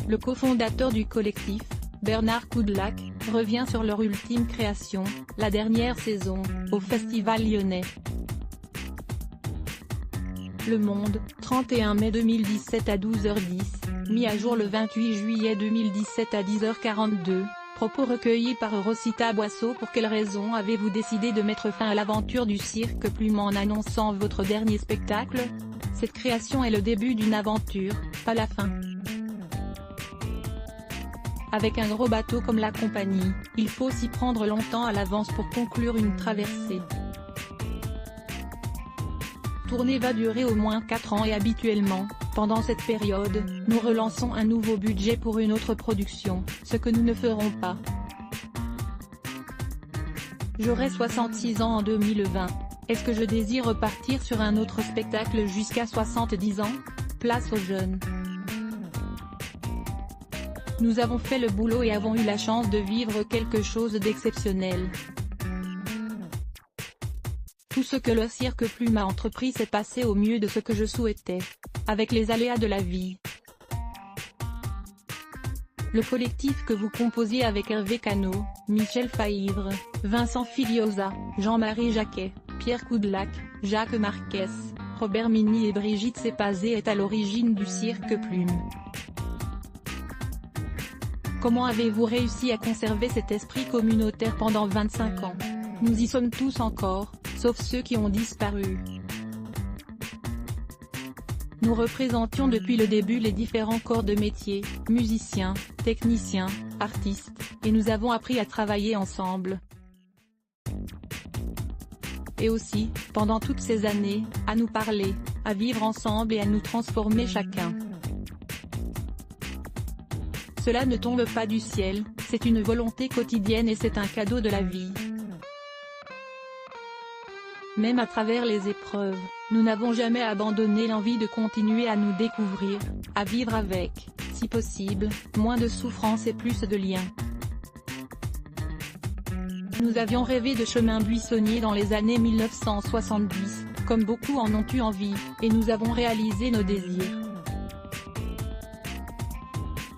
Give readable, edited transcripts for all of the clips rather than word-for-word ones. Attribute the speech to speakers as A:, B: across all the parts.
A: le cofondateur du collectif, Bernard Coudelac, revient sur leur ultime création, la dernière saison, au Festival lyonnais. Le Monde, 31 mai 2017 à 12h10, mis à jour le 28 juillet 2017 à 10h42, propos recueillis par Rosita Boisseau. Pour quelle raison avez-vous décidé de mettre fin à l'aventure du cirque Plume en annonçant votre dernier spectacle? Cette création est le début d'une aventure, pas la fin. Avec un gros bateau comme la compagnie, il faut s'y prendre longtemps à l'avance pour conclure une traversée. Tournée va durer au moins 4 ans et habituellement, pendant cette période, nous relançons un nouveau budget pour une autre production, ce que nous ne ferons pas. J'aurai 66 ans en 2020. Est-ce que je désire repartir sur un autre spectacle jusqu'à 70 ans? Place aux jeunes. Nous avons fait le boulot et avons eu la chance de vivre quelque chose d'exceptionnel. Tout ce que le cirque Plume a entrepris s'est passé au mieux de ce que je souhaitais. Avec les aléas de la vie. Le collectif que vous composiez avec Hervé Cano, Michel Faivre, Vincent Filiosa, Jean-Marie Jacquet, Pierre Coudelac, Jacques Marquès, Robert Mini et Brigitte Sepazé est à l'origine du cirque Plume. Comment avez-vous réussi à conserver cet esprit communautaire pendant 25 ans? Nous y sommes tous encore, sauf ceux qui ont disparu. Nous représentions depuis le début les différents corps de métier, musiciens, techniciens, artistes, et nous avons appris à travailler ensemble. Et aussi, pendant toutes ces années, à nous parler, à vivre ensemble et à nous transformer chacun. Cela ne tombe pas du ciel, c'est une volonté quotidienne et c'est un cadeau de la vie. Même à travers les épreuves, nous n'avons jamais abandonné l'envie de continuer à nous découvrir, à vivre avec, si possible, moins de souffrance et plus de liens. Nous avions rêvé de chemins buissonniers dans les années 1970, comme beaucoup en ont eu envie, et nous avons réalisé nos désirs.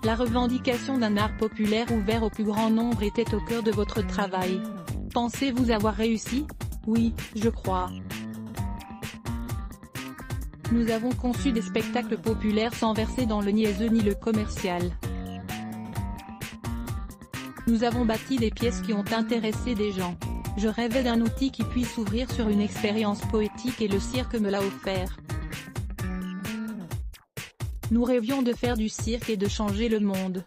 A: La revendication d'un art populaire ouvert au plus grand nombre était au cœur de votre travail. Pensez-vous avoir réussi? Oui, je crois. Nous avons conçu des spectacles populaires sans verser dans le niaiseux ni le commercial. Nous avons bâti des pièces qui ont intéressé des gens. Je rêvais d'un outil qui puisse s'ouvrir sur une expérience poétique et le cirque me l'a offert. Nous rêvions de faire du cirque et de changer le monde.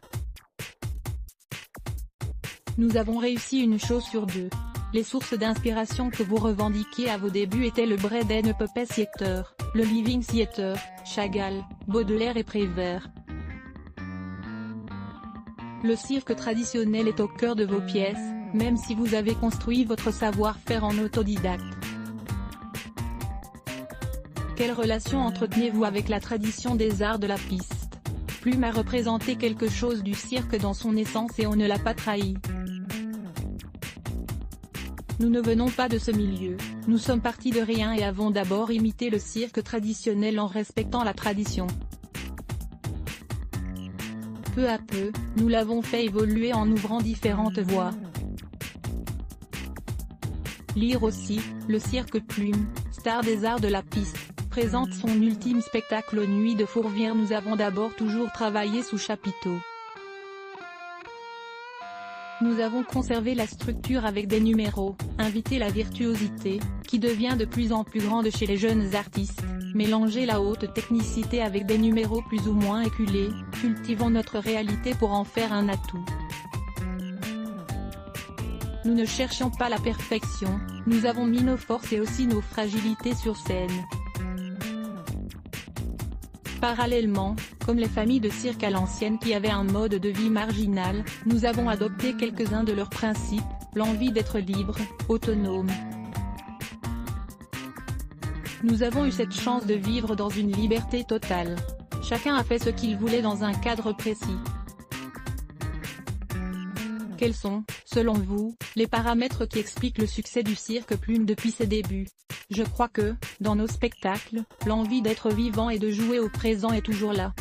A: Nous avons réussi une chose sur deux. Les sources d'inspiration que vous revendiquiez à vos débuts étaient le Bread Puppet Theater, le Living Theater, Chagall, Baudelaire et Prévert. Le cirque traditionnel est au cœur de vos pièces, même si vous avez construit votre savoir-faire en autodidacte. Quelle relation entretenez-vous avec la tradition des arts de la piste? Plume a représenté quelque chose du cirque dans son essence et on ne l'a pas trahi. Nous ne venons pas de ce milieu, nous sommes partis de rien et avons d'abord imité le cirque traditionnel en respectant la tradition. Peu à peu, nous l'avons fait évoluer en ouvrant différentes voies. Lire aussi, le cirque Plume, star des arts de la piste, présente son ultime spectacle aux Nuits de Fourvière. Nous avons d'abord toujours travaillé sous chapiteau. Nous avons conservé la structure avec des numéros, invité la virtuosité, qui devient de plus en plus grande chez les jeunes artistes, mélangé la haute technicité avec des numéros plus ou moins éculés, cultivons notre réalité pour en faire un atout. Nous ne cherchions pas la perfection, nous avons mis nos forces et aussi nos fragilités sur scène. Parallèlement, comme les familles de cirque à l'ancienne qui avaient un mode de vie marginal, nous avons adopté quelques-uns de leurs principes, l'envie d'être libre, autonome. Nous avons eu cette chance de vivre dans une liberté totale. Chacun a fait ce qu'il voulait dans un cadre précis. Quels sont, selon vous, les paramètres qui expliquent le succès du cirque Plume depuis ses débuts? Je crois que, dans nos spectacles, l'envie d'être vivant et de jouer au présent est toujours là.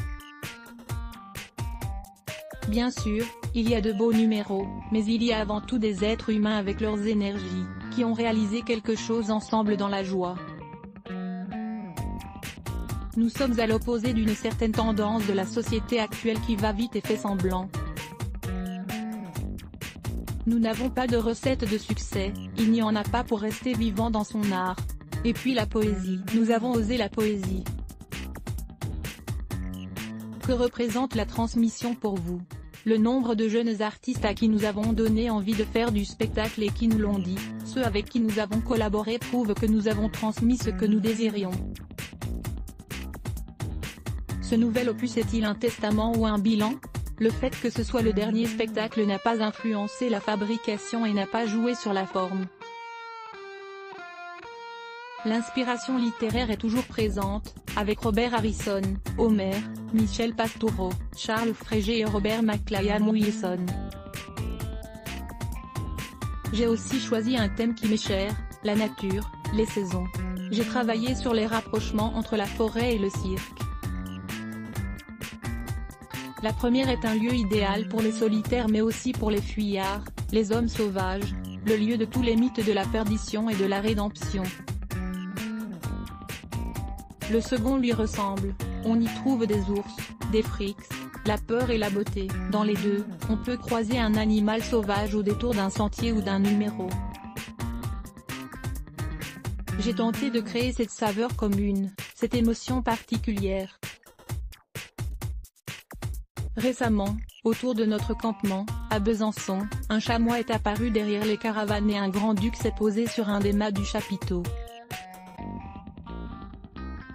A: Bien sûr, il y a de beaux numéros, mais il y a avant tout des êtres humains avec leurs énergies, qui ont réalisé quelque chose ensemble dans la joie. Nous sommes à l'opposé d'une certaine tendance de la société actuelle qui va vite et fait semblant. Nous n'avons pas de recette de succès, il n'y en a pas pour rester vivant dans son art. Et puis la poésie, nous avons osé la poésie. Que représente la transmission pour vous? Le nombre de jeunes artistes à qui nous avons donné envie de faire du spectacle et qui nous l'ont dit, ceux avec qui nous avons collaboré prouvent que nous avons transmis ce que nous désirions. Ce nouvel opus est-il un testament ou un bilan? Le fait que ce soit le dernier spectacle n'a pas influencé la fabrication et n'a pas joué sur la forme. L'inspiration littéraire est toujours présente, avec Robert Harrison, Homer, Michel Pastoureau, Charles Frégé et Robert McLean Wilson. J'ai aussi choisi un thème qui m'est cher, la nature, les saisons. J'ai travaillé sur les rapprochements entre la forêt et le cirque. La première est un lieu idéal pour les solitaires mais aussi pour les fuyards, les hommes sauvages, le lieu de tous les mythes de la perdition et de la rédemption. Le second lui ressemble, on y trouve des ours, des frics, la peur et la beauté. Dans les deux, on peut croiser un animal sauvage au détour d'un sentier ou d'un numéro. J'ai tenté de créer cette saveur commune, cette émotion particulière. Récemment, autour de notre campement, à Besançon, un chamois est apparu derrière les caravanes et un grand-duc s'est posé sur un des mâts du chapiteau.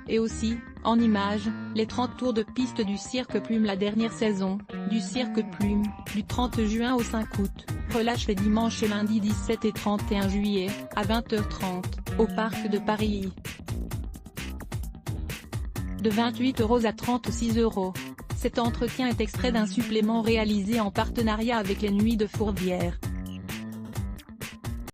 A: Et aussi, en images, les 30 tours de piste du Cirque Plume la dernière saison, du Cirque Plume, du 30 juin au 5 août, relâche les dimanches et lundis 17 et 31 juillet, à 20h30, au parc de Paris. De 28 € à 36 €. Cet entretien est extrait d'un supplément réalisé en partenariat avec les Nuits de Fourvière.